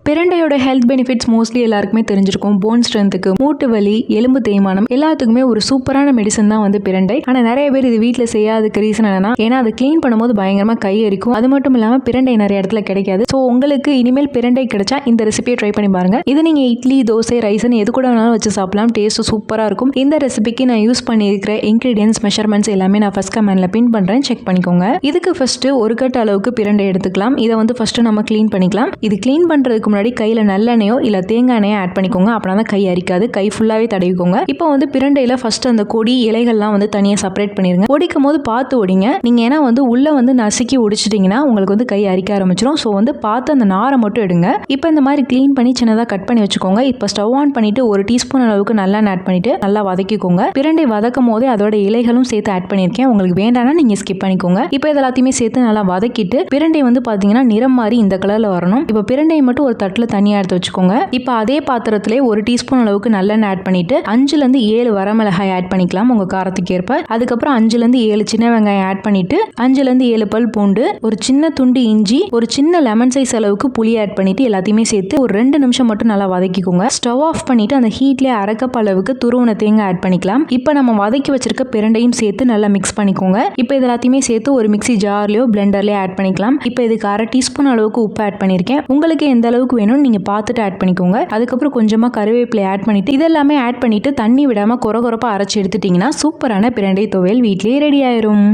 பிரண்டையோட health benefits mostly எல்லாருக்குமே தெரிஞ்சிருக்கும். Phone ஸ்ட்ரென்த்துக்கு, மூட்டு வலி, எலும்பு தேய்மானம் எல்லாத்துக்குமே ஒரு சூப்பரான மெடிசன் தான் வந்து பிரண்டை. ஆனா நிறைய பேர் இது வீட்டில் செய்யாததுக்கு ரீசன் என்னன்னா, ஏன்னா அதை கிளீன் பண்ணும்போது பயங்கரமா கை எரிக்கும். அது மட்டும் இல்லாம பிரண்டை நிறைய இடத்துல கிடைக்காது. ஸோ உங்களுக்கு இனிமேல் பிரண்டை கிடைச்சா இந்த ரெசிபியை ட்ரை பண்ணி பாருங்க. இது நீங்க இட்லி, தோசை, ரைஸ்னு எது கூட வேணாலும் வச்சு சாப்பிடலாம். டேஸ்ட் சூப்பரா இருக்கும். இந்த ரெசிபிக்கு நான் யூஸ் பண்ணியிருக்கிற இன்கிரீடியன்ஸ், மெஷர்மெண்ட்ஸ் எல்லாமே நான் ஃபர்ஸ்ட் கமெண்ட்ல பின் பண்றேன், செக் பண்ணிக்கோங்க. இதுக்கு ஃபர்ஸ்ட் ஒரு கட் அளவுக்கு பிரண்டை எடுத்துக்கலாம். இதை வந்து ஃபர்ஸ்ட் நம்ம கிளீன் பண்ணிக்கலாம். இது கிளீன் பண்றதுக்கு முன்னாடி கையில நல்லெண்ணெயோ இல்ல தேங்காய் எண்ணெயோ ஆட் பண்ணிக்கோங்க. அப்படின்னா தான் கை அரிக்காது. கை ஃபுல்லாவே தடவிக்கோங்க. இப்போ வந்து பிரண்டையில ஃபர்ஸ்ட் அந்த கொடி, இலைகள்லாம் வந்து தனியா செப்பரேட் பண்ணிருங்க. ஒடிக்கும் போது பார்த்து ஒடிங்க. நீங்க ஏன்னா வந்து உள்ள வந்து நசுக்கி ஒடிச்சிட்டீங்கன்னா உங்களுக்கு வந்து கை அரிக்க ஆரம்பிச்சிடும். ஸோ வந்து பார்த்து அந்த நாரை மட்டும் எடுங்க. இப்போ இந்த மாதிரி கிளீன் பண்ணி சின்னதாக கட் பண்ணி வச்சுக்கோங்க. இப்போ ஸ்டவ் ஆன் பண்ணிட்டு ஒரு டீஸ்பூன் அளவுக்கு நல்லெண்ணெய் ஆட் பண்ணிட்டு நல்லா வதக்கிக்கோங்க. பிரண்டை வதக்கும் போதே அதோட இலைகளும் சேர்த்து ஆட் பண்ணியிருக்கேன். உங்களுக்கு வேண்டாம்னா நீங்க ஸ்கிப் பண்ணிக்கோங்க. இப்போ இது எல்லாத்தையுமே சேர்த்து நல்லா வதக்கிட்டு பிரண்டை வந்து பாத்தீங்கன்னா நிறம் மாதிரி இந்த கலர்ல வரணும். இப்போ பிரண்டையை மட்டும் ஒரு தட்டுல தனியா எடுத்து வச்சுக்கோங்க. இப்போ அதே பாத்திரத்திலே ஒரு டீஸ்பூன் அளவுக்கு நல்லெண்ணெய் ஆட் பண்ணிட்டு 5 to 7 வரமிளகாய் ஆட் பண்ணிக்கலாம் உங்க காரத்துக்கு ஏற்ப. அதுக்கப்புறம் 5 to 7 சின்ன வெங்காயம் ஆட் பண்ணிட்டு 5 to 7 பல் பூண்டு, ஒரு சின்ன துண்டு இஞ்சி, ஒரு சின்ன லெமன் சைஸ் அளவுக்கு புளி ஆட் பண்ணிட்டு எல்லாத்தையுமே சேர்த்து ஒரு 2 நிமிஷம் மட்டும் நல்லா வதக்கிக்கோங்க. ஸ்டவ் ஆஃப் பண்ணிட்டு அந்த ஹீட்லயே அரை கப் அளவுக்கு துருவன தேங்காய் ஆட் பண்ணிக்கலாம். இப்போ நம்ம வதக்கி வச்சிருக்க பிரண்டையும் சேர்த்து நல்லா மிக்ஸ் பண்ணிக்கோங்க. இப்போ இது எல்லாத்தையுமே சேர்த்து ஒரு மிக்ஸி ஜார்லயோ பிளெண்டர்லயோ ஆட் பண்ணிக்கலாம். இப்போ இதுக்கு அரை டீஸ்பூன் அளவுக்கு உப்பு ஆட் பண்ணிருக்கேன். உங்களுக்கு எந்த அளவுக்கு வேணும்னு நீங்க பார்த்துட்டு ஆட் பண்ணிக்கோங்க. அதுக்கப்புறம் கொஞ்சமா கருவேப்பிலை ஆட் பண்ணிட்டு இதெல்லாமே ஆட் பண்ணிட்டு தண்ணி விடாம கொர கொரப்பா அரைச்சு எடுத்துட்டீங்கன்னா சூப்பரான பிரண்டை துவையல் வீட்லயே ரெடி ஆயிரும்.